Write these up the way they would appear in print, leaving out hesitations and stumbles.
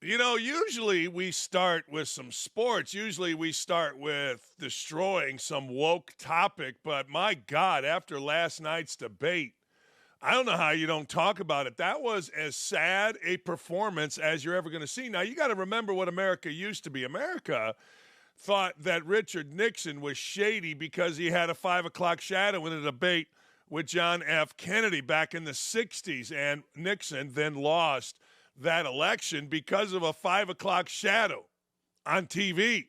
Usually we start with some sports. Usually we start with destroying some woke topic. But my God, after last night's debate, I don't know how you don't talk about it. That was as sad a performance as you're ever going to see. Now, you got to remember what America used to be. America thought that Richard Nixon was shady because he had a 5 o'clock shadow in a debate with John F. Kennedy back in the 60s. And Nixon then lost that election because of a 5 o'clock shadow on TV.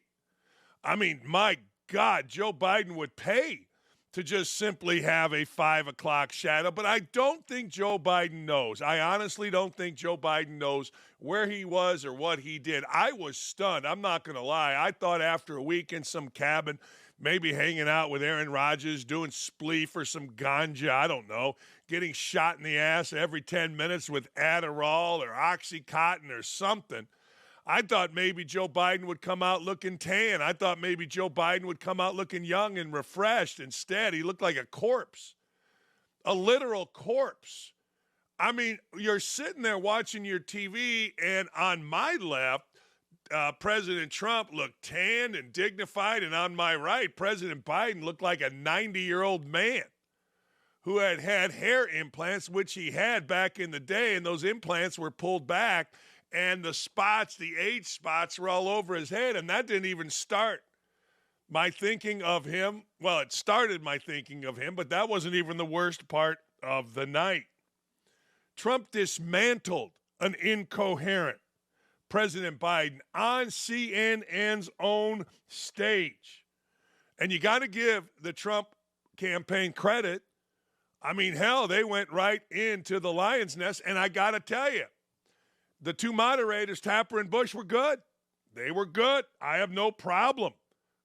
I mean, my God, Joe Biden would pay to just simply have a 5 o'clock shadow. But I don't think Joe Biden knows. I honestly don't think Joe Biden knows where he was or what he did. I was stunned. I'm not going to lie. I thought after a week in some cabin, maybe hanging out with Aaron Rodgers, doing spleef or some ganja, I don't know, getting shot in the ass every 10 minutes with Adderall or Oxycontin or something. I thought maybe Joe Biden would come out looking tan. I thought maybe Joe Biden would come out looking young and refreshed. Instead, he looked like a corpse, a literal corpse. I mean, you're sitting there watching your TV, and on my left, President Trump looked tanned and dignified, and on my right, President Biden looked like a 90-year-old man who had had hair implants, which he had back in the day, and those implants were pulled back, and the spots, the age spots, were all over his head, and that didn't even start my thinking of him. Well, it started my thinking of him, but that wasn't even the worst part of the night. Trump dismantled an incoherent President Biden on CNN's own stage. And you got to give the Trump campaign credit. I mean, hell, they went right into the lion's nest, and I got to tell you, the two moderators, Tapper and Bush, were good. They were good. I have no problem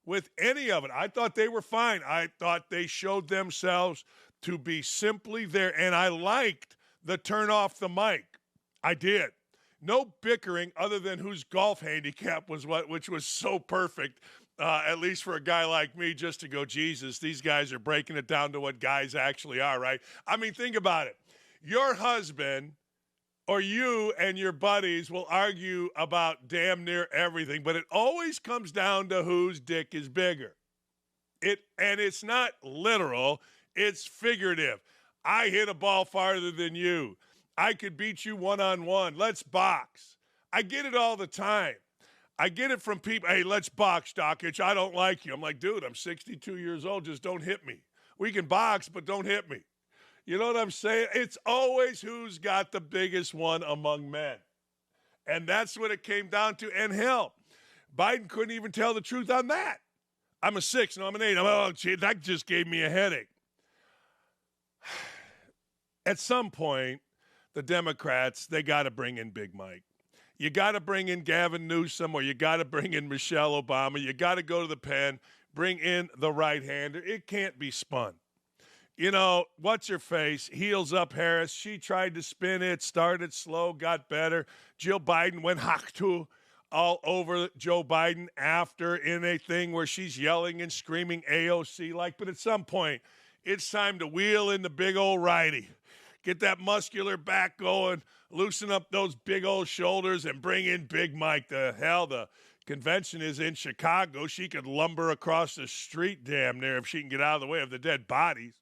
with any of it. I thought they were fine. I thought they showed themselves to be simply there, and I liked the turn off the mic. I did. No bickering other than whose golf handicap was what, which was so perfect, at least for a guy like me, just to go, Jesus, these guys are breaking it down to what guys actually are, right? I mean, think about it. Your husband or you and your buddies will argue about damn near everything, but it always comes down to whose dick is bigger. And it's not literal, it's figurative. I hit a ball farther than you. I could beat you one-on-one. Let's box. I get it all the time. I get it from people, hey, let's box, Dakich. I don't like you. I'm like, dude, I'm 62 years old. Just don't hit me. We can box, but don't hit me. You know what I'm saying? It's always who's got the biggest one among men. And that's what it came down to. And hell, Biden couldn't even tell the truth on that. I'm a 6, no, I'm an 8. Oh, gee, that just gave me a headache. At some point, the Democrats, they got to bring in Big Mike. You got to bring in Gavin Newsom, or you got to bring in Michelle Obama. You got to go to the pen, bring in the right-hander. It can't be spun. You know, what's her face? Heels up Harris. She tried to spin it, started slow, got better. Jill Biden went haktu all over Joe Biden after in a thing where she's yelling and screaming AOC like, but at some point, it's time to wheel in the big old righty. Get that muscular back going, loosen up those big old shoulders, and bring in Big Mike. The hell, the convention is in Chicago. She could lumber across the street damn near if she can get out of the way of the dead bodies.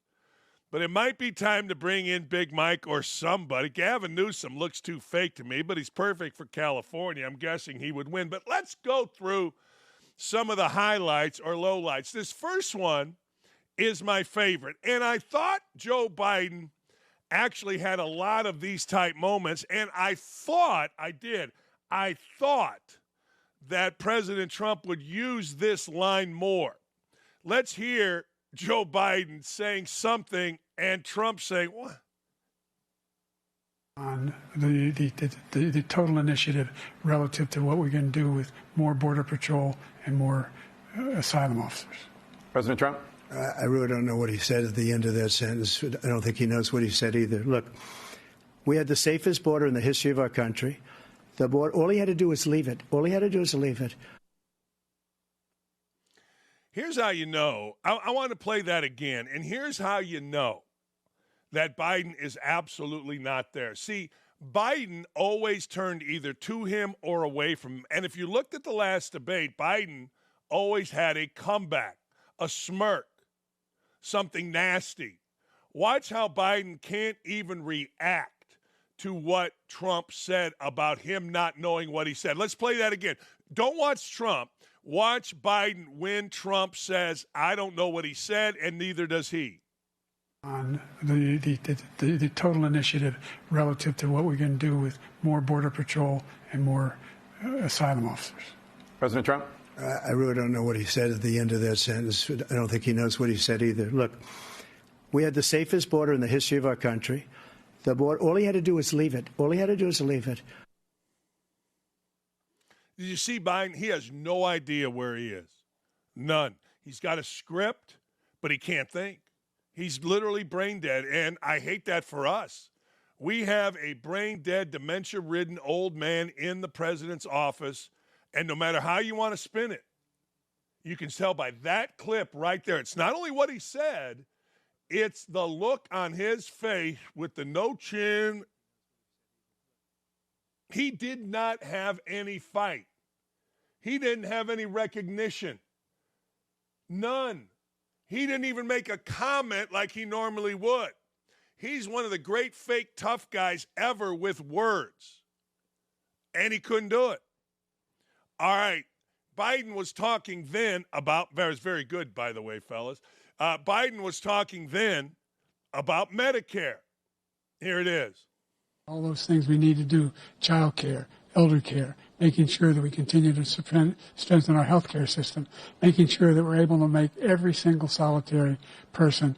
But it might be time to bring in Big Mike or somebody. Gavin Newsom looks too fake to me, but he's perfect for California. I'm guessing he would win. But let's go through some of the highlights or lowlights. This first one is my favorite. And I thought Joe Biden actually had a lot of these type moments. And I thought that President Trump would use this line more. Let's hear Joe Biden saying something and Trump saying, what? On the total initiative relative to what we're going to do with more Border Patrol and more asylum officers. President Trump? I really don't know what he said at the end of that sentence. I don't think he knows what he said either. Look, we had the safest border in the history of our country. The border, all he had to do was leave it. All he had to do was leave it. Here's how you know. I want to play that again. And here's how you know that Biden is absolutely not there. See, Biden always turned either to him or away from him. And if you looked at the last debate, Biden always had a comeback, a smirk, something nasty. Watch how Biden can't even react to what Trump said about him not knowing what he said. Let's play that again. Don't watch Trump. Watch Biden when Trump says, I don't know what he said, and neither does he. On the total initiative relative to what we're going to do with more Border Patrol and more asylum officers. President Trump? I really don't know what he said at the end of that sentence. I don't think he knows what he said either. Look, we had the safest border in the history of our country. The border, all he had to do was leave it. All he had to do was leave it. Did you see Biden? He has no idea where he is. None. He's got a script, but he can't think. He's literally brain dead, and I hate that for us. We have a brain dead, dementia-ridden old man in the president's office, and no matter how you want to spin it, you can tell by that clip right there. It's not only what he said, it's the look on his face with the no chin. He did not have any fight. He didn't have any recognition. None. He didn't even make a comment like he normally would. He's one of the great fake tough guys ever with words. And he couldn't do it. All right. Biden was talking then about, that was very good, by the way, fellas. Biden was talking then about Medicare. Here it is. All those things we need to do, child care, elder care, making sure that we continue to strengthen our healthcare system, making sure that we're able to make every single solitary person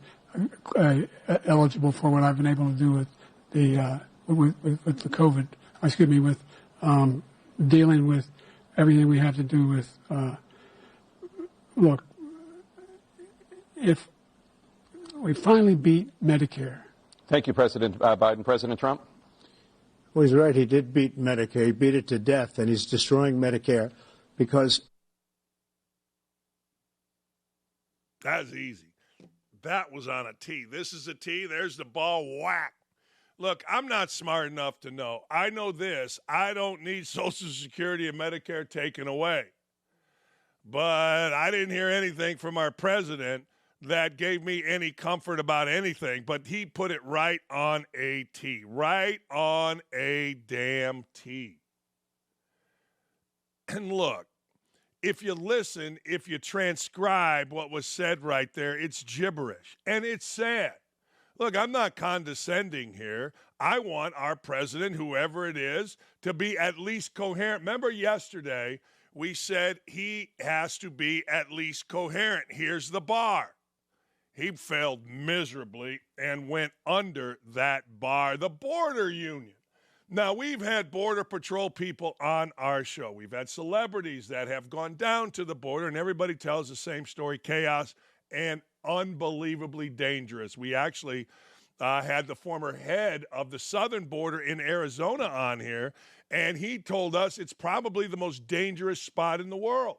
eligible for what I've been able to do with the with the COVID. With dealing with everything we have to do with. Look, if we finally beat Medicare. Thank you, President Biden. President Trump? Well, he's right. He did beat Medicare. He beat it to death, and he's destroying Medicare because. That's easy. That was on a tee. This is a tee. There's the ball. Whack. Look, I'm not smart enough to know. I know this. I don't need Social Security and Medicare taken away. But I didn't hear anything from our president that gave me any comfort about anything. But he put it right on a tee. Right on a damn tee. And look, if you listen, if you transcribe what was said right there, it's gibberish. And it's sad. Look, I'm not condescending here. I want our president, whoever it is, to be at least coherent. Remember yesterday, we said he has to be at least coherent. Here's the bar. He failed miserably and went under that bar, the border union. Now, we've had Border Patrol people on our show. We've had celebrities that have gone down to the border, and everybody tells the same story, chaos and unbelievably dangerous. We actually had the former head of the southern border in Arizona on here, and he told us it's probably the most dangerous spot in the world.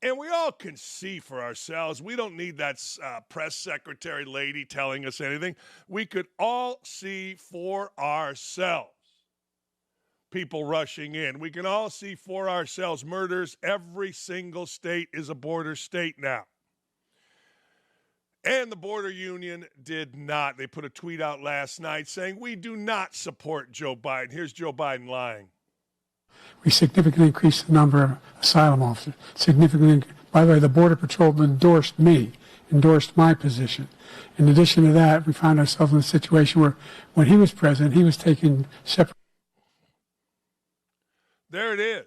And we all can see for ourselves. We don't need that press secretary lady telling us anything. We could all see for ourselves people rushing in. We can all see for ourselves murders. Every single state is a border state now. And the border union did not. They put a tweet out last night saying, we do not support Joe Biden. Here's Joe Biden lying. We significantly increased the number of asylum officers. By the way, the Border Patrol endorsed my position. In addition to that, we found ourselves in a situation where when he was president, he was taking separate. There it is.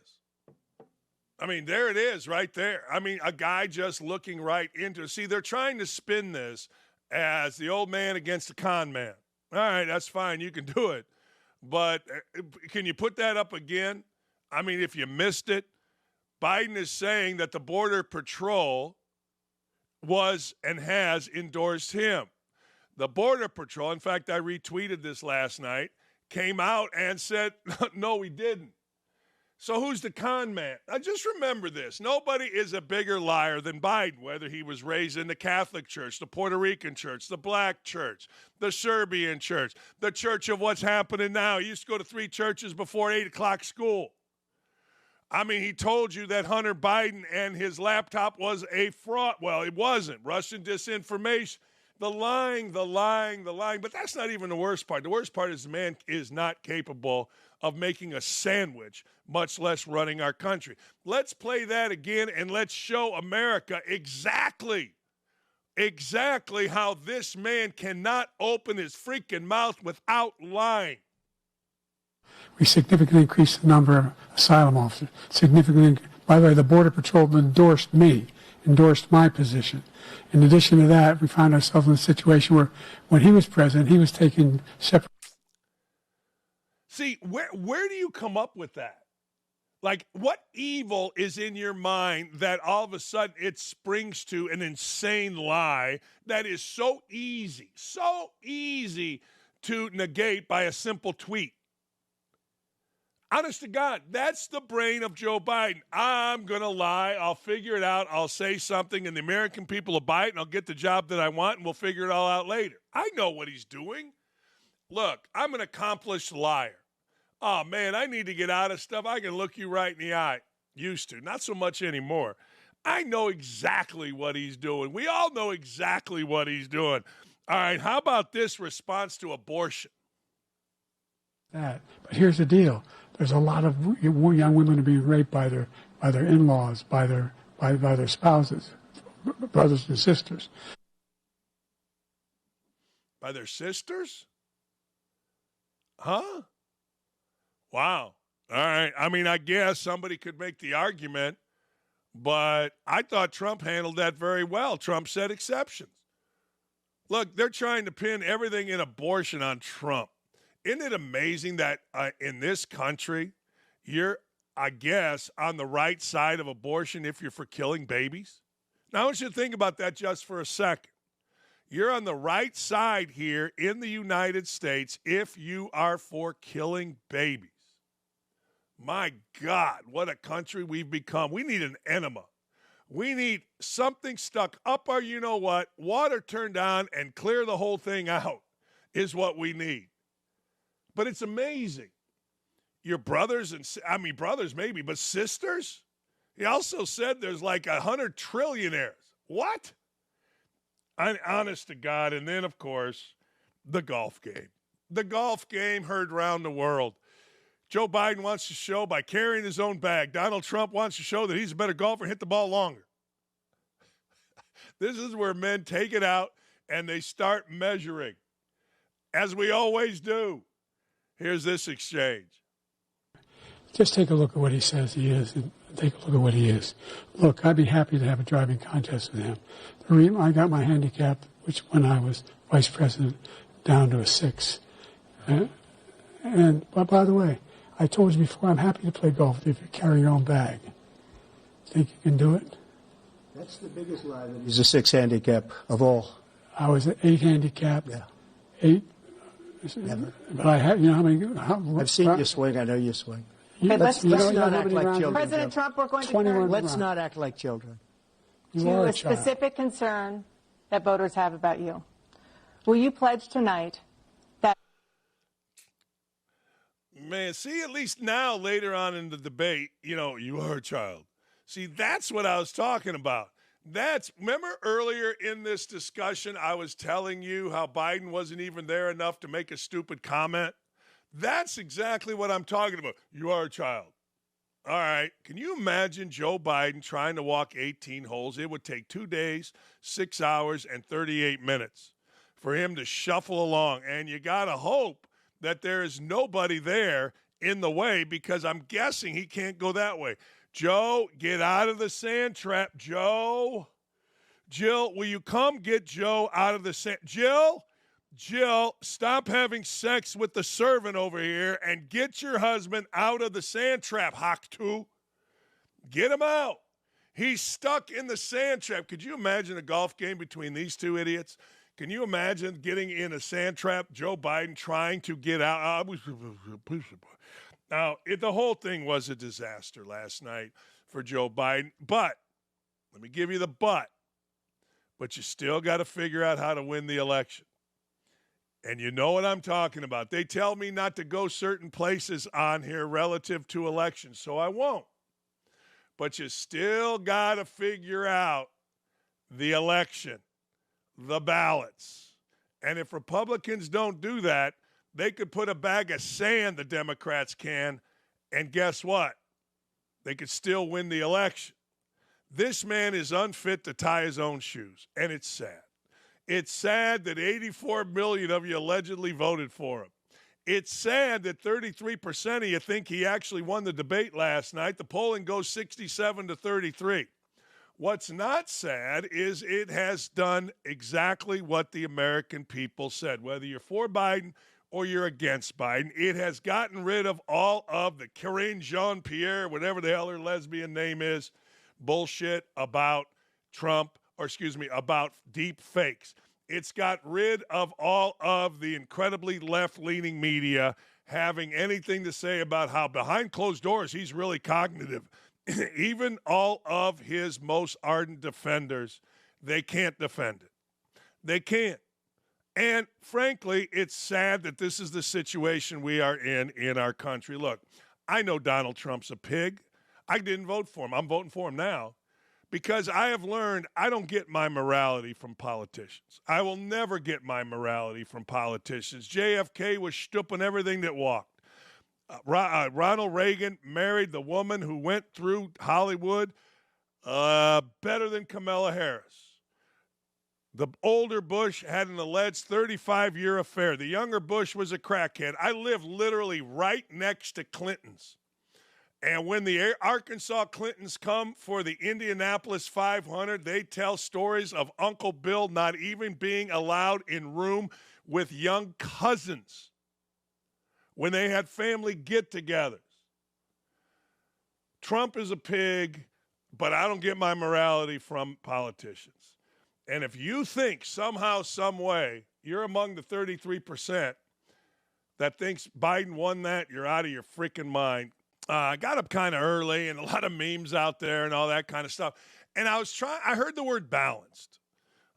I mean, there it is right there. I mean, a guy just looking right into it. See, they're trying to spin this as the old man against the con man. All right, that's fine. You can do it. But can you put that up again? I mean, if you missed it, Biden is saying that the Border Patrol was and has endorsed him. The Border Patrol, in fact, I retweeted this last night, came out and said, no, we didn't. So who's the con man? Now just remember this. Nobody is a bigger liar than Biden, whether he was raised in the Catholic Church, the Puerto Rican Church, the Black Church, the Serbian Church, the Church of what's happening now. He used to go to 3 churches before 8 o'clock school. I mean, he told you that Hunter Biden and his laptop was a fraud. Well, it wasn't. Russian disinformation. The lying. But that's not even the worst part. The worst part is the man is not capable of making a sandwich, much less running our country. Let's play that again, and let's show America exactly how this man cannot open his freaking mouth without lying. We significantly increased the number of asylum officers. By the way, the Border Patrol endorsed my position. In addition to that, we found ourselves in a situation where when he was president, he was taking separate. See, where do you come up with that? Like, what evil is in your mind that all of a sudden it springs to an insane lie that is so easy to negate by a simple tweet? Honest to God, that's the brain of Joe Biden. I'm going to lie. I'll figure it out. I'll say something, and the American people will buy it, and I'll get the job that I want, and we'll figure it all out later. I know what he's doing. Look, I'm an accomplished liar. Oh, man, I need to get out of stuff. I can look you right in the eye. Used to. Not so much anymore. I know exactly what he's doing. We all know exactly what he's doing. All right, how about this response to abortion? But here's the deal. There's a lot of young women are being raped by their in-laws, by their spouses, brothers and sisters. By their sisters? Huh? Wow. All right. I mean, I guess somebody could make the argument, but I thought Trump handled that very well. Trump said exceptions. Look, they're trying to pin everything in abortion on Trump. Isn't it amazing that in this country, you're, I guess, on the right side of abortion if you're for killing babies? Now, I want you to think about that just for a second. You're on the right side here in the United States if you are for killing babies. My God, what a country we've become. We need an enema. We need something stuck up our you-know-what, water turned on, and clear the whole thing out is what we need. But it's amazing. Your brothers, brothers maybe, but sisters? He also said there's like 100 trillionaires. What? Honest to God. And then, of course, the golf game. The golf game heard around the world. Joe Biden wants to show by carrying his own bag. Donald Trump wants to show that he's a better golfer and hit the ball longer. This is where men take it out and they start measuring, as we always do. Here's this exchange. Just take a look at what he says he is and take a look at what he is. Look, I'd be happy to have a driving contest with him. The reason I got my handicap, which when I was vice president, down to a 6. But by the way, I told you before, I'm happy to play golf if you carry your own bag. Think you can do it? That's the biggest lie. He's a 6 handicap of all. I was an 8 handicap. Yeah. 8. Never. But I had, I've seen you swing. I know you swing. Okay, let's not act like children. President Trump, we're going to turn Let's not act like children. to a specific concern that voters have about you. Will you pledge tonight that... Man, see, at least now, later on in the debate, you are a child. See, that's what I was talking about. Remember earlier in this discussion, I was telling you how Biden wasn't even there enough to make a stupid comment? That's exactly what I'm talking about. You are a child. All right. Can you imagine Joe Biden trying to walk 18 holes? It would take 2 days, 6 hours, and 38 minutes for him to shuffle along. And you got to hope that there is nobody there in the way, because I'm guessing he can't go that way. Joe, get out of the sand trap. Joe. Jill, will you come get Joe out of the sand? Jill, stop having sex with the servant over here and get your husband out of the sand trap, Hawk 2. Get him out. He's stuck in the sand trap. Could you imagine a golf game between these two idiots? Can you imagine getting in a sand trap, Joe Biden trying to get out? Now, the whole thing was a disaster last night for Joe Biden. But, let me give you the but. But you still got to figure out how to win the election. And you know what I'm talking about. They tell me not to go certain places on here relative to elections, so I won't. But you still got to figure out the election, the ballots. And if Republicans don't do that, they could put a bag of sand, the Democrats can, and guess what? They could still win the election. This man is unfit to tie his own shoes, and it's sad. It's sad that 84 million of you allegedly voted for him. It's sad that 33% of you think he actually won the debate last night. The polling goes 67 to 33. What's not sad is it has done exactly what the American people said. Whether you're for Biden or you're against Biden, it has gotten rid of all of the Karine Jean-Pierre, whatever the hell her lesbian name is, bullshit about Trump, about deep fakes. It's got rid of all of the incredibly left-leaning media having anything to say about how behind closed doors he's really cognitive. Even all of his most ardent defenders, they can't defend it. They can't. And frankly, it's sad that this is the situation we are in our country. Look, I know Donald Trump's a pig. I didn't vote for him. I'm voting for him now because I have learned I don't get my morality from politicians. I will never get my morality from politicians. JFK was stooping everything that walked. Ronald Reagan married the woman who went through Hollywood better than Kamala Harris. The older Bush had an alleged 35-year affair. The younger Bush was a crackhead. I live literally right next to Clinton's. And when the Arkansas Clintons come for the Indianapolis 500, they tell stories of Uncle Bill not even being allowed in room with young cousins when they had family get-togethers. Trump is a pig, but I don't get my morality from politicians. And if you think somehow, some way, you're among the 33% that thinks Biden won that, you're out of your freaking mind. I got up kind of early and a lot of memes out there and all that kind of stuff. And I heard the word balanced.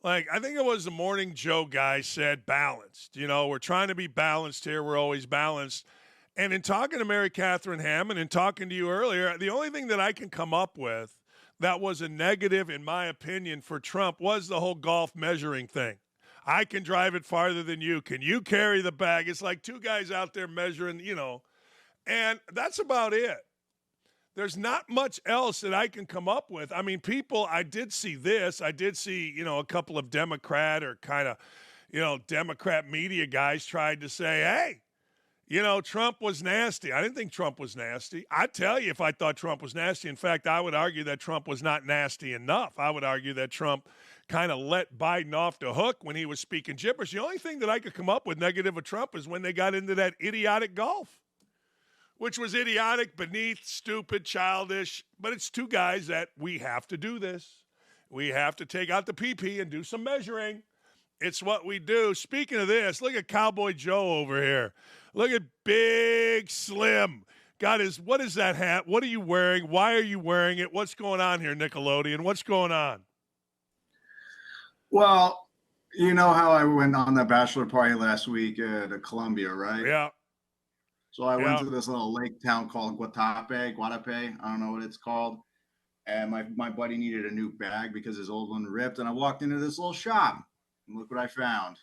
Like, I think it was the Morning Joe guy said balanced. You know, we're trying to be balanced here. We're always balanced. And in talking to Mary Catherine Hammond and talking to you earlier, the only thing that I can come up with that was a negative, in my opinion, for Trump was the whole golf measuring thing. I can drive it farther than you. Can you carry the bag? It's like two guys out there measuring, you know. And that's about it. There's not much else that I can come up with. I mean, I did see this. I did see, you know, a couple of Democrat or kind of, you know, Democrat media guys tried to say, hey, you know, Trump was nasty. I didn't think Trump was nasty. I'd tell you if I thought Trump was nasty. In fact, I would argue that Trump was not nasty enough. I would argue that Trump kind of let Biden off the hook when he was speaking gibberish. The only thing that I could come up with negative of Trump is when they got into that idiotic golf, which was idiotic, beneath, stupid, childish. But it's two guys that we have to do this. We have to take out the PP and do some measuring. It's what we do. Speaking of this, look at Cowboy Joe over here. Look at Big Slim. What is that hat? What are you wearing? Why are you wearing it? What's going on here, Nickelodeon? What's going on? Well, you know how I went on the bachelor party last week at Columbia, right? Yeah. So I went to this little lake town called Guadalupe. I don't know what it's called. And my buddy needed a new bag because his old one ripped. And I walked into this little shop. And look what I found.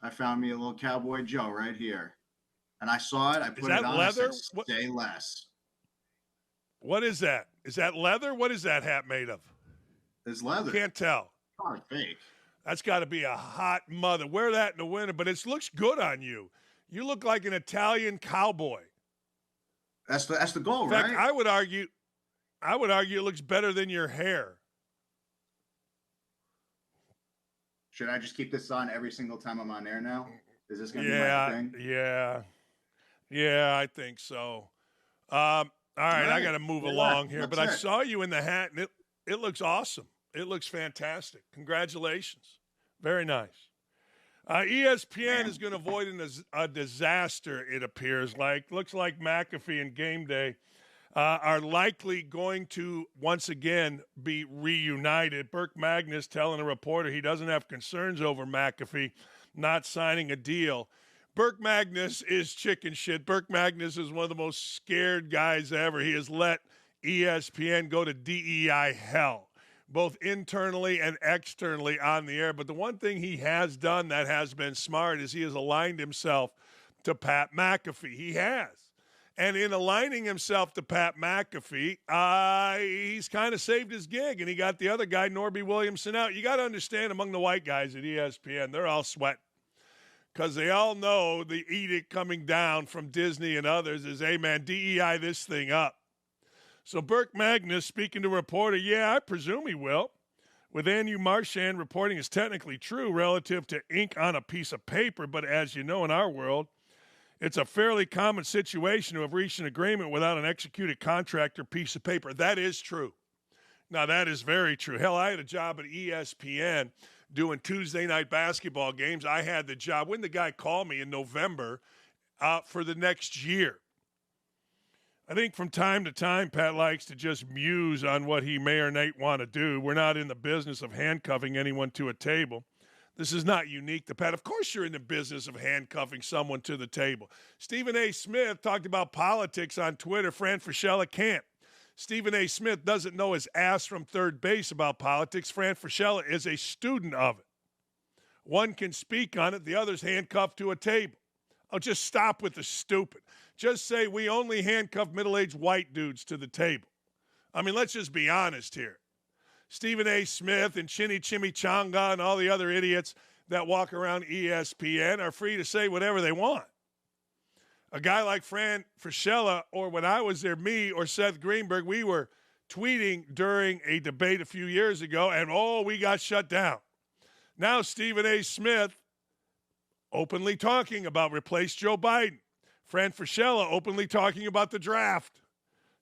I found me a little Cowboy Joe right here. And I saw it. I put it on. Leather? I said, say less. What is that? Is that leather? What is that hat made of? It's leather. Can't tell. Oh, fake. That's got to be a hot mother. Wear that in the winter, but it looks good on you. You look like an Italian cowboy. That's the goal, in fact, right? I would argue it looks better than your hair. Should I just keep this on every single time I'm on air now? Is this going to be my thing? Yeah, I think so. All right, I got to move along here, but I saw you in the hat, and it looks awesome. It looks fantastic. Congratulations. Very nice. ESPN is going to avoid a disaster, it appears like. Looks like McAfee and GameDay are likely going to, once again, be reunited. Burke Magnus telling a reporter he doesn't have concerns over McAfee not signing a deal. Burke Magnus is chicken shit. Burke Magnus is one of the most scared guys ever. He has let ESPN go to DEI hell, both internally and externally on the air. But the one thing he has done that has been smart is he has aligned himself to Pat McAfee. He has. And in aligning himself to Pat McAfee, he's kind of saved his gig, and he got the other guy, Norby Williamson, out. You got to understand, among the white guys at ESPN, they're all sweating because they all know the edict coming down from Disney and others is, hey, man, DEI this thing up. So Burke Magnus speaking to a reporter, yeah, I presume he will. With Anu Marchand reporting is technically true relative to ink on a piece of paper, but as you know, in our world, it's a fairly common situation to have reached an agreement without an executed contract or piece of paper. That is true. Now, that is very true. Hell, I had a job at ESPN doing Tuesday night basketball games. I had the job when the guy called me in November for the next year. I think from time to time, Pat likes to just muse on what he may or may want to do. We're not in the business of handcuffing anyone to a table. This is not unique to Pat. Of course you're in the business of handcuffing someone to the table. Stephen A. Smith talked about politics on Twitter. Fran Fraschilla can't. Stephen A. Smith doesn't know his ass from third base about politics. Fran Fraschilla is a student of it. One can speak on it. The other's handcuffed to a table. Oh, just stop with the stupid. Just say we only handcuff middle-aged white dudes to the table. I mean, let's just be honest here. Stephen A. Smith and Chinny Chimichanga and all the other idiots that walk around ESPN are free to say whatever they want. A guy like Fran Fraschilla, or when I was there, me or Seth Greenberg, we were tweeting during a debate a few years ago, and we got shut down. Now Stephen A. Smith openly talking about replace Joe Biden. Fran Fraschilla openly talking about the draft.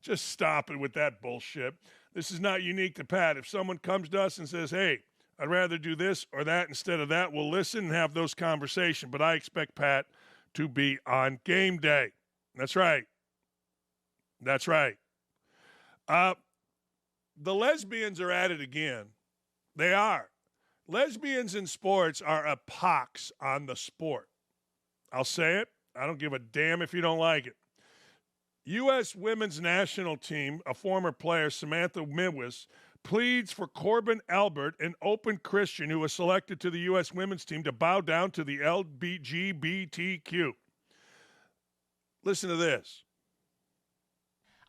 Just stop it with that bullshit. This is not unique to Pat. If someone comes to us and says, hey, I'd rather do this or that instead of that, we'll listen and have those conversations. But I expect Pat to be on game day. That's right. That's right. The lesbians are at it again. They are. Lesbians in sports are a pox on the sport. I'll say it. I don't give a damn if you don't like it. U.S. women's national team, a former player, Samantha Midwis, pleads for Korbin Albert, an open Christian who was selected to the U.S. women's team, to bow down to the LGBTQ. Listen to this.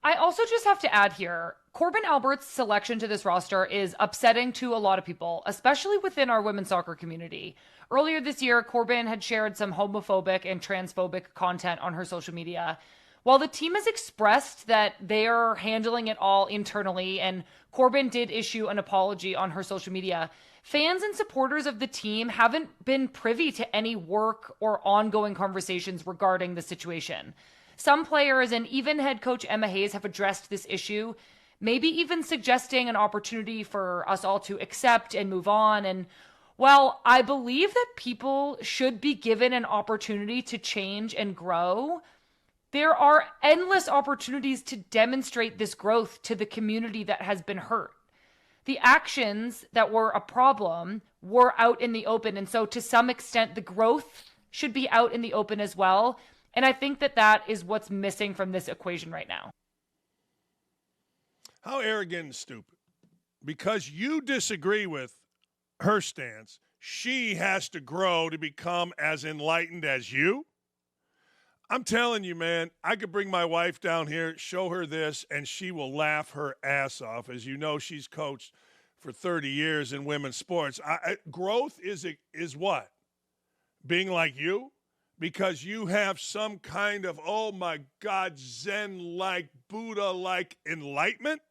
I also just have to add here, Korbin Albert's selection to this roster is upsetting to a lot of people, especially within our women's soccer community. Earlier this year, Korbin had shared some homophobic and transphobic content on her social media. While the team has expressed that they are handling it all internally, and Korbin did issue an apology on her social media, fans and supporters of the team haven't been privy to any work or ongoing conversations regarding the situation. Some players and even head coach Emma Hayes have addressed this issue, maybe even suggesting an opportunity for us all to accept and move on. And while I believe that people should be given an opportunity to change and grow, there are endless opportunities to demonstrate this growth to the community that has been hurt. The actions that were a problem were out in the open. And so to some extent, the growth should be out in the open as well. And I think that that is what's missing from this equation right now. How arrogant and stupid. Because you disagree with her stance, she has to grow to become as enlightened as you? I'm telling you, man, I could bring my wife down here, show her this, and she will laugh her ass off. As you know, she's coached for 30 years in women's sports. Growth is what? Being like you? Because you have some kind of, oh my God, Zen-like, Buddha-like enlightenment?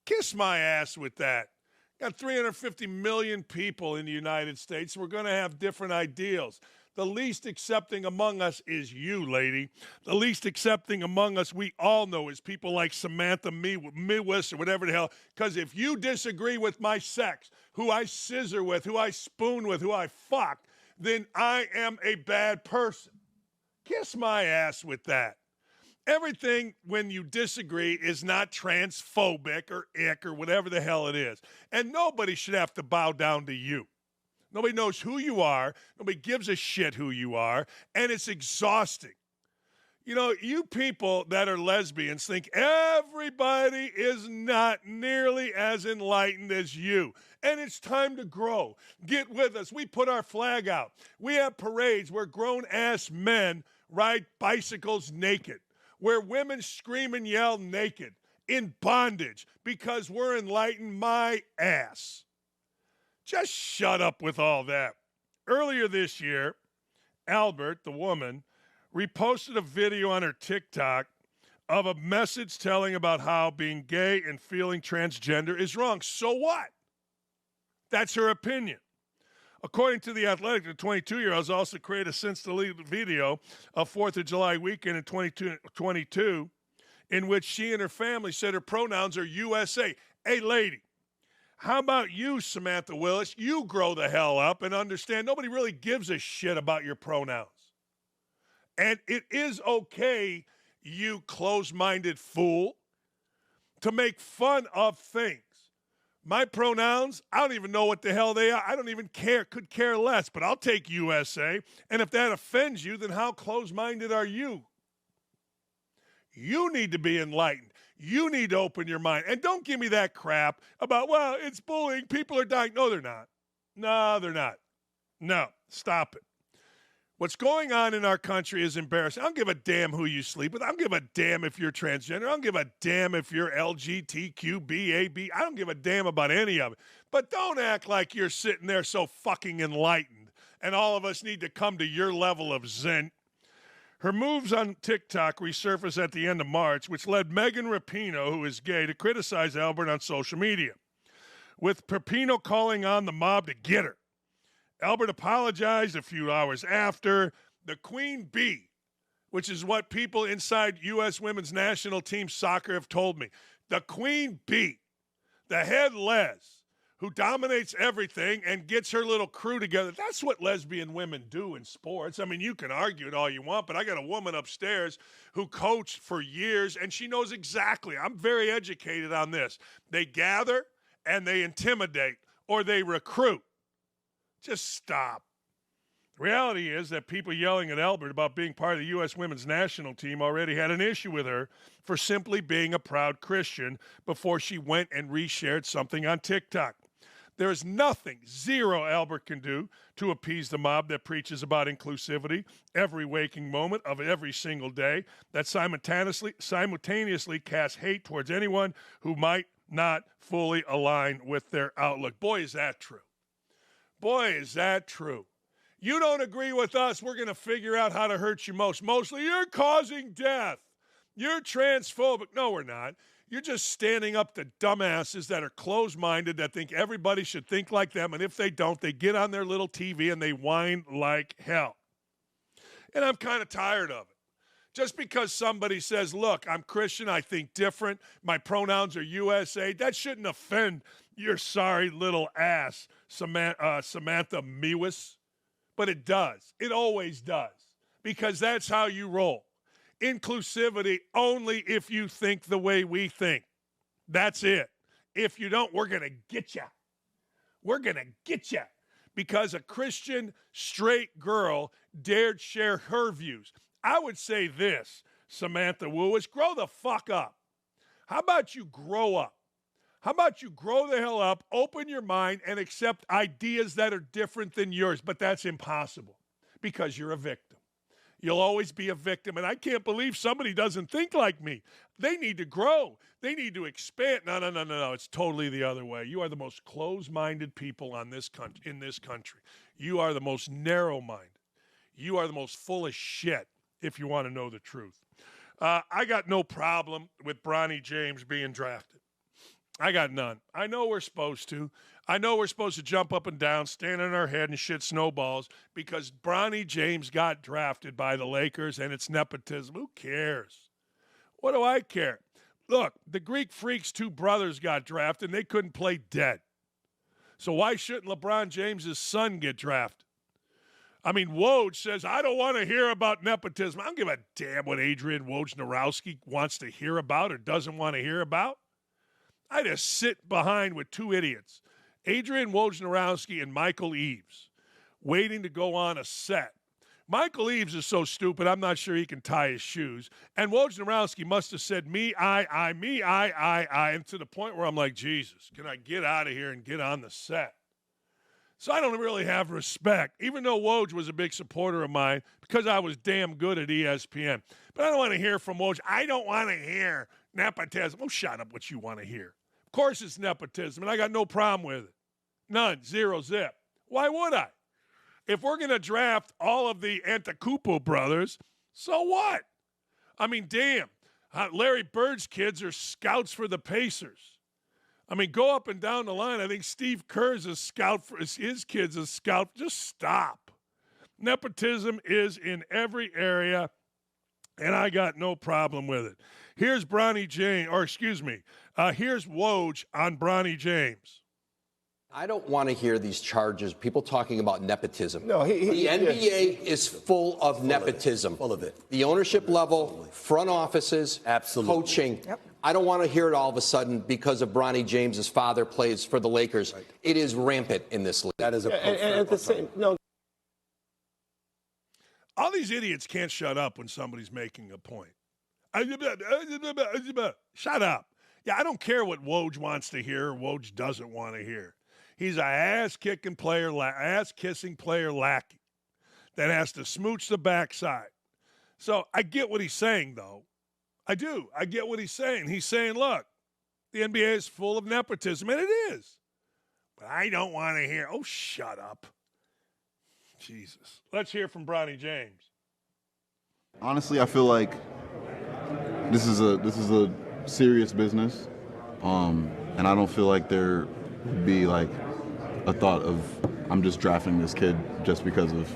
Kiss my ass with that. Got 350 million people in the United States. We're going to have different ideals. The least accepting among us is you, lady. The least accepting among us, we all know, is people like Samantha Midwis or whatever the hell. Because if you disagree with my sex, who I scissor with, who I spoon with, who I fuck, then I am a bad person. Kiss my ass with that. Everything when you disagree is not transphobic or ick or whatever the hell it is. And nobody should have to bow down to you. Nobody knows who you are. Nobody gives a shit who you are. And it's exhausting. You know, you people that are lesbians think everybody is not nearly as enlightened as you. And it's time to grow. Get with us. We put our flag out. We have parades where grown-ass men ride bicycles naked, where women scream and yell naked, in bondage, because we're enlightened. My ass. Just shut up with all that. Earlier this year, Albert, the woman, reposted a video on her TikTok of a message telling about how being gay and feeling transgender is wrong. So what? That's her opinion. According to The Athletic, the 22-year-old also created a since-deleted video of 4th of July weekend in 2022 in which she and her family said her pronouns are USA. Hey, lady, how about you, Samantha Willis? You grow the hell up and understand nobody really gives a shit about your pronouns. And it is okay, you close-minded fool, to make fun of things. My pronouns, I don't even know what the hell they are. I don't even care, could care less, but I'll take USA. And if that offends you, then how close-minded are you? You need to be enlightened. You need to open your mind. And don't give me that crap about, well, it's bullying. People are dying. No, they're not. No, they're not. No, stop it. What's going on in our country is embarrassing. I don't give a damn who you sleep with. I don't give a damn if you're transgender. I don't give a damn if you're LGBTQBAB. I don't give a damn about any of it. But don't act like you're sitting there so fucking enlightened and all of us need to come to your level of zen. Her moves on TikTok resurfaced at the end of March, which led Megan Rapinoe, who is gay, to criticize Albert on social media, with Rapinoe calling on the mob to get her. Albert apologized a few hours after. The Queen Bee, which is what people inside U.S. women's national team soccer have told me. The Queen Bee, the head les, who dominates everything and gets her little crew together. That's what lesbian women do in sports. I mean, you can argue it all you want, but I got a woman upstairs who coached for years, and she knows exactly. I'm very educated on this. They gather and they intimidate or they recruit. Just stop. The reality is that people yelling at Albert about being part of the U.S. women's national team already had an issue with her for simply being a proud Christian before she went and reshared something on TikTok. There is nothing, zero, Albert can do to appease the mob that preaches about inclusivity every waking moment of every single day, that simultaneously casts hate towards anyone who might not fully align with their outlook. Boy, is that true. Boy, is that true. You don't agree with us, we're going to figure out how to hurt you most. Mostly, you're causing death. You're transphobic. No, we're not. You're just standing up to dumbasses that are closed-minded, that think everybody should think like them, and if they don't, they get on their little TV and they whine like hell. And I'm kind of tired of it. Just because somebody says, look, I'm Christian, I think different, my pronouns are USA, that shouldn't offend your sorry little ass, Samantha Mewis. But it does. It always does. Because that's how you roll. Inclusivity only if you think the way we think. That's it. If you don't, we're going to get you. We're going to get you. Because a Christian straight girl dared share her views. I would say this, Samantha Willis, grow the fuck up. How about you grow up? How about you grow the hell up, open your mind, and accept ideas that are different than yours? But that's impossible because you're a victim. You'll always be a victim, and I can't believe somebody doesn't think like me. They need to grow. They need to expand. No. It's totally the other way. You are the most closed-minded people in this country. You are the most narrow-minded. You are the most full of shit, if you want to know the truth. I got no problem with Bronny James being drafted. I got none. I know we're supposed to. I know we're supposed to jump up and down, stand on our head and shit snowballs because Bronny James got drafted by the Lakers and it's nepotism. Who cares? What do I care? Look, the Greek Freaks' two brothers got drafted and they couldn't play dead. So why shouldn't LeBron James' son get drafted? I mean, Woj says, I don't want to hear about nepotism. I don't give a damn what Adrian Wojnarowski wants to hear about or doesn't want to hear about. I just sit behind with two idiots, Adrian Wojnarowski and Michael Eaves, waiting to go on a set. Michael Eaves is so stupid, I'm not sure he can tie his shoes. And Wojnarowski must have said, me, I, and to the point where I'm like, Jesus, can I get out of here and get on the set? So I don't really have respect, even though Woj was a big supporter of mine because I was damn good at ESPN. But I don't want to hear from Woj. I don't want to hear nepotism. Oh, shut up what you want to hear. Of course it's nepotism, and I got no problem with it. None, zero, zip. Why would I? If we're going to draft all of the Antetokounmpo brothers, so what? I mean, damn. Larry Bird's kids are scouts for the Pacers. I mean, go up and down the line. I think Steve Kerr's a scout for his kids, a scout. Just stop. Nepotism is in every area, and I got no problem with it. Here's Bronny James, here's Woj on Bronny James. I don't want to hear these charges, people talking about nepotism. No, the NBA is full of nepotism. Full of it. The ownership level, front offices, coaching. Yep. I don't want to hear it all of a sudden because of Bronny James's father plays for the Lakers. Right. It is rampant in this league. That is a and at the same All these idiots can't shut up when somebody's making a point. Shut up. Yeah, I don't care what Woj wants to hear or Woj doesn't want to hear. He's a ass-kissing player lackey that has to smooch the backside. So I get what he's saying, though. I do. I get what he's saying. He's saying, look, the NBA is full of nepotism, and it is. But I don't want to hear, oh, shut up. Jesus. Let's hear from Bronny James. Honestly, I feel like this is a serious business, and I don't feel like there would be like a thought of I'm just drafting this kid just because of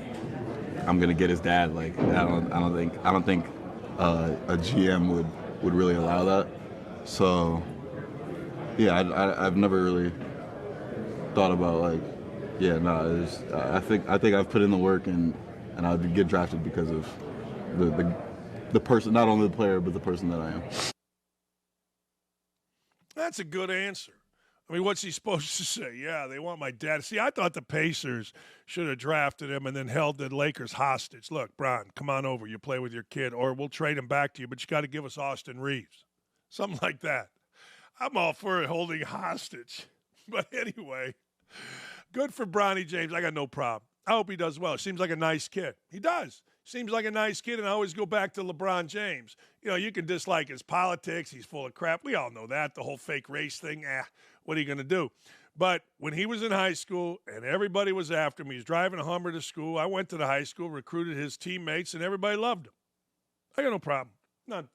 I'm gonna get his dad. Like I don't think a GM would really allow that. So yeah, I've never really thought about like I think I've put in the work and I'd get drafted because of the person, not only the player but the person that I am. That's a good answer. I mean, what's he supposed to say? Yeah, they want my dad. See, I thought the Pacers should have drafted him and then held the Lakers hostage. Look, Bron, come on over. You play with your kid, or we'll trade him back to you, but you got to give us Austin Reeves. Something like that. I'm all for holding hostage. But anyway, good for Bronny James. I got no problem. I hope he does well. Seems like a nice kid. He does. Seems like a nice kid, and I always go back to LeBron James. You know, you can dislike his politics. He's full of crap. We all know that, the whole fake race thing. What are you going to do? But when he was in high school and everybody was after him, he was driving a Hummer to school. I went to the high school, recruited his teammates, and everybody loved him. I got no problem. None.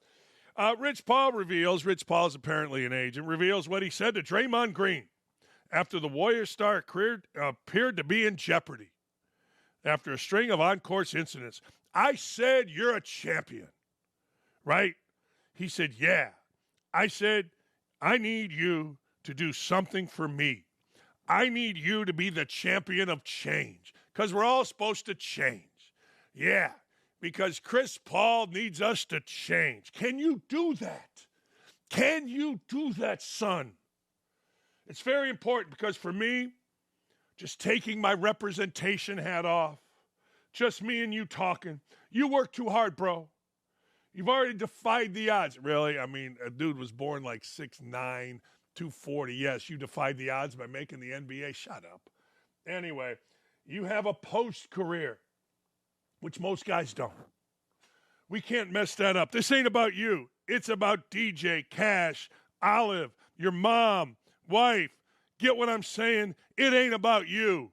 Rich Paul's apparently an agent, reveals what he said to Draymond Green after the Warriors star career appeared to be in jeopardy after a string of on-course incidents. I said, you're a champion, right? He said, yeah. I said, I need you to do something for me. I need you to be the champion of change because we're all supposed to change. Yeah, because Chris Paul needs us to change. Can you do that? Can you do that, son? It's very important because for me, just taking my representation hat off, just me and you talking. You work too hard, bro. You've already defied the odds. Really? I mean, a dude was born like 6'9", 240. Yes, you defied the odds by making the NBA. Shut up. Anyway, you have a post-career, which most guys don't. We can't mess that up. This ain't about you. It's about DJ, Cash, Olive, your mom, wife. Get what I'm saying? It ain't about you.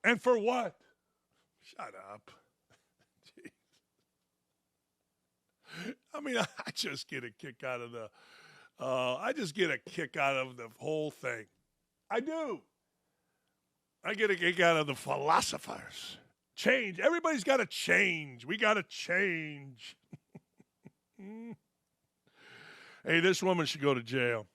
And for what? Shut up. Jeez. I mean, I just get a kick out of the whole thing. I do. I get a kick out of the philosophers. Change. Everybody's got to change. We got to change. Hey, this woman should go to jail.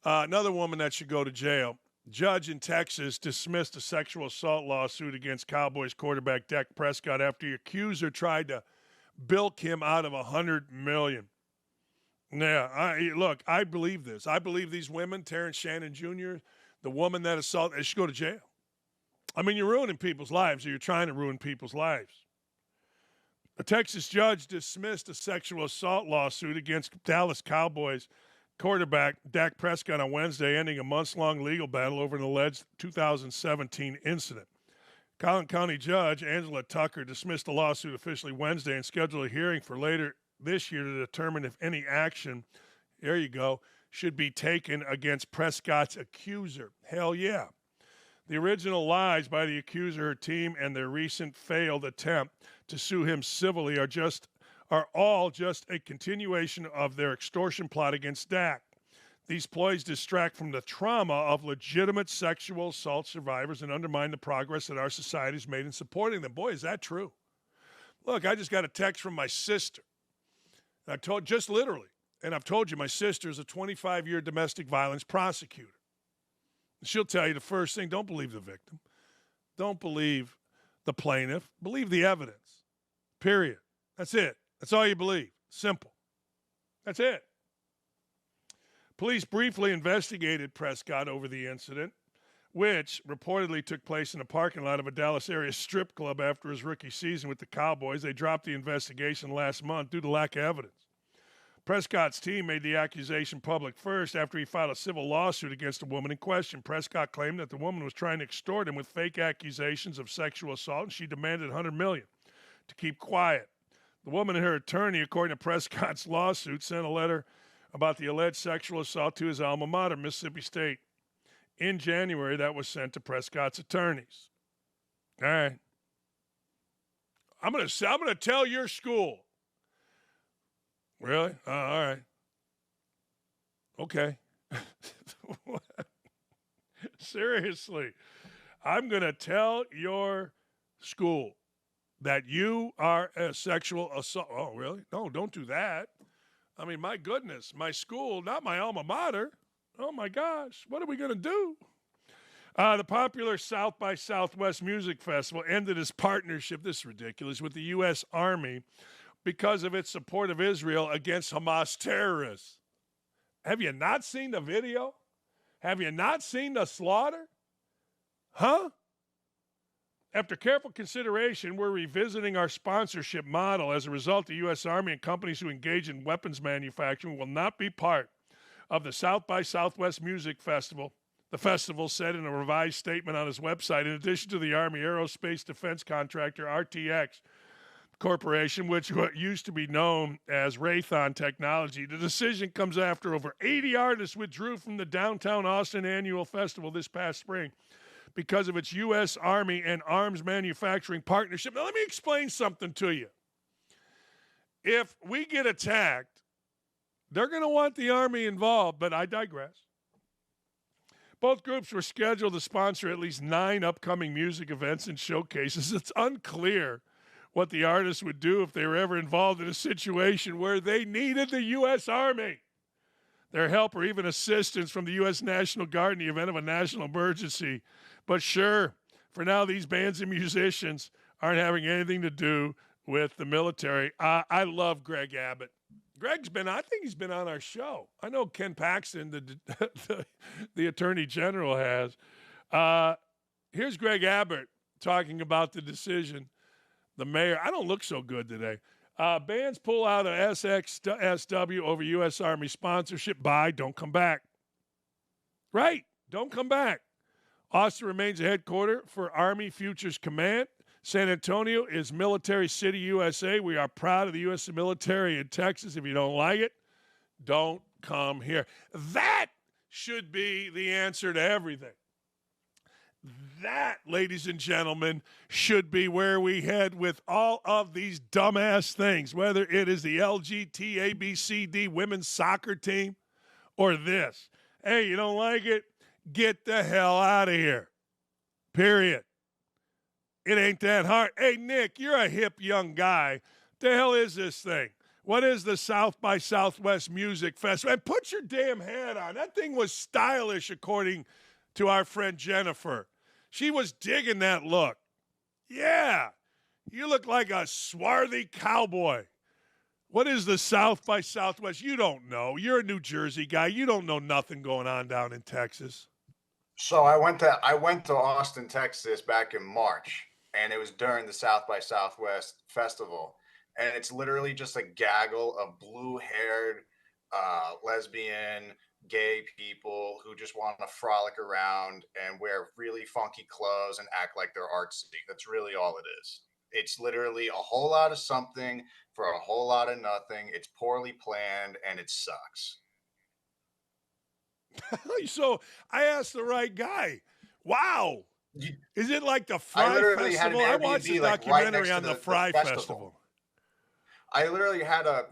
Another woman that should go to jail Judge in Texas dismissed a sexual assault lawsuit against Cowboys quarterback Dak Prescott after the accuser tried to bilk him out of $100 million. Yeah, I believe this. I believe these women, Terrence Shannon Jr., the woman that assaulted, they should go to jail. I mean, you're ruining people's lives, or you're trying to ruin people's lives. A Texas judge dismissed a sexual assault lawsuit against Dallas Cowboys quarterback Dak Prescott on Wednesday, ending a months-long legal battle over an alleged 2017 incident. Collin County Judge Angela Tucker dismissed the lawsuit officially Wednesday and scheduled a hearing for later this year to determine if any action, there you go, should be taken against Prescott's accuser. Hell yeah. The original lies by the accuser, her team, and their recent failed attempt to sue him civilly are all just a continuation of their extortion plot against Dak. These ploys distract from the trauma of legitimate sexual assault survivors and undermine the progress that our society has made in supporting them. Boy, is that true. Look, I just got a text from my sister. And I've told you, my sister is a 25-year domestic violence prosecutor. She'll tell you the first thing, don't believe the victim. Don't believe the plaintiff. Believe the evidence. Period. That's it. That's all you believe. Simple. That's it. Police briefly investigated Prescott over the incident, which reportedly took place in the parking lot of a Dallas area strip club after his rookie season with the Cowboys. They dropped the investigation last month due to lack of evidence. Prescott's team made the accusation public first after he filed a civil lawsuit against the woman in question. Prescott claimed that the woman was trying to extort him with fake accusations of sexual assault, and she demanded $100 million to keep quiet. The woman and her attorney, according to Prescott's lawsuit, sent a letter about the alleged sexual assault to his alma mater, Mississippi State. In January, that was sent to Prescott's attorneys. All right. I'm gonna tell your school. Really? All right. Okay. Seriously. I'm going to tell your school that you are a sexual assault. Oh, really? No, don't do that. I mean, my goodness, my school, not my alma mater. Oh, my gosh. What are we going to do? The popular South by Southwest Music Festival ended its partnership, this is ridiculous, with the U.S. Army because of its support of Israel against Hamas terrorists. Have you not seen the video? Have you not seen the slaughter? Huh? After careful consideration, we're revisiting our sponsorship model. As a result, the U.S. Army and companies who engage in weapons manufacturing will not be part of the South by Southwest Music Festival. The festival said in a revised statement on its website, in addition to the Army Aerospace Defense Contractor, RTX Corporation, which used to be known as Raytheon Technology, the decision comes after over 80 artists withdrew from the downtown Austin annual festival this past spring because of its U.S. Army and arms manufacturing partnership. Now, let me explain something to you. If we get attacked, they're going to want the Army involved, but I digress. Both groups were scheduled to sponsor at least 9 upcoming music events and showcases. It's unclear what the artists would do if they were ever involved in a situation where they needed the U.S. Army, their help, or even assistance from the U.S. National Guard in the event of a national emergency. But sure, for now, these bands and musicians aren't having anything to do with the military. I love Greg Abbott. I think he's been on our show. I know Ken Paxton, the Attorney General, has. Here's Greg Abbott talking about the decision. The mayor, I don't look so good today. Bands pull out of SXSW over U.S. Army sponsorship. Bye, don't come back. Right, don't come back. Austin remains a headquarters for Army Futures Command. San Antonio is Military City, USA. We are proud of the U.S. military in Texas. If you don't like it, don't come here. That should be the answer to everything. That, ladies and gentlemen, should be where we head with all of these dumbass things, whether it is the LGTABCD women's soccer team or this. Hey, you don't like it? Get the hell out of here. Period. It ain't that hard. Hey, Nick, you're a hip young guy. The hell is this thing? What is the South by Southwest Music Festival? And put your damn hat on. That thing was stylish according to our friend Jennifer. She was digging that look. Yeah, you look like a swarthy cowboy. What is the South by Southwest? You don't know. You're a New Jersey guy. You don't know nothing going on down in Texas. So I went to Austin, Texas back in March, and it was during the South by Southwest festival. And it's literally just a gaggle of blue-haired, lesbian, gay people who just want to frolic around and wear really funky clothes and act like they're artsy. That's really all it is. It's literally a whole lot of something for a whole lot of nothing. It's poorly planned, and it sucks. So I asked the right guy. Wow. Is it like the Fry Festival? I watched a documentary on the Fry Festival. I literally had an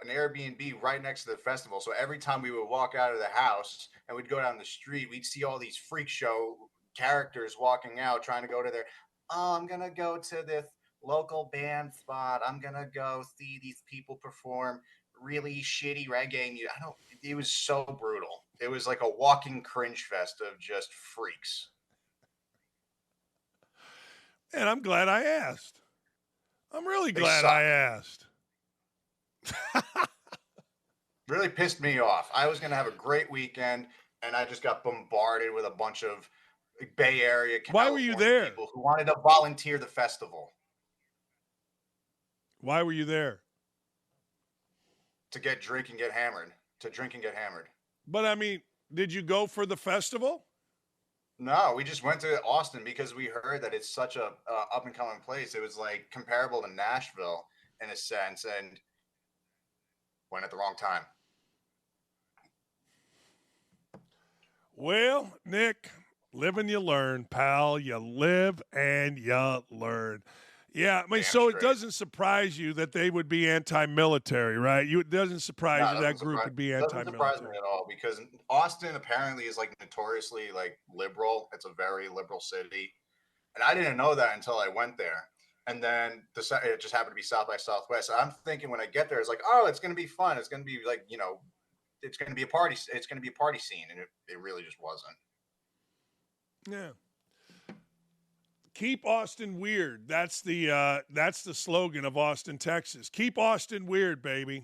Airbnb right next to the festival. So every time we would walk out of the house and we'd go down the street, we'd see all these freak show characters walking out trying to go to their, I'm going to go to this local band spot. I'm going to go see these people perform really shitty reggae music. It was so brutal. It was like a walking cringe fest of just freaks. And I'm glad I asked. I'm really glad I asked. Really pissed me off. I was going to have a great weekend, and I just got bombarded with a bunch of Bay Area California Why were you there? People who wanted to volunteer the festival. Why were you there? To drink and get hammered. But I mean, did you go for the festival? No, we just went to Austin because we heard that it's such a up and coming place. It was like comparable to Nashville in a sense, and went at the wrong time. Well, Nick, live and you learn, pal. You live and you learn. Yeah, I mean, so it doesn't surprise you that they would be anti-military, right? It doesn't surprise you that group would be anti-military. It doesn't surprise me at all because Austin apparently is like notoriously like liberal. It's a very liberal city, and I didn't know that until I went there. And then it just happened to be South by Southwest. I'm thinking when I get there, it's like, oh, it's going to be fun. It's going to be like, it's going to be a party. It's going to be a party scene, and it really just wasn't. Yeah. Keep Austin weird. That's the slogan of Austin, Texas. Keep Austin weird, baby.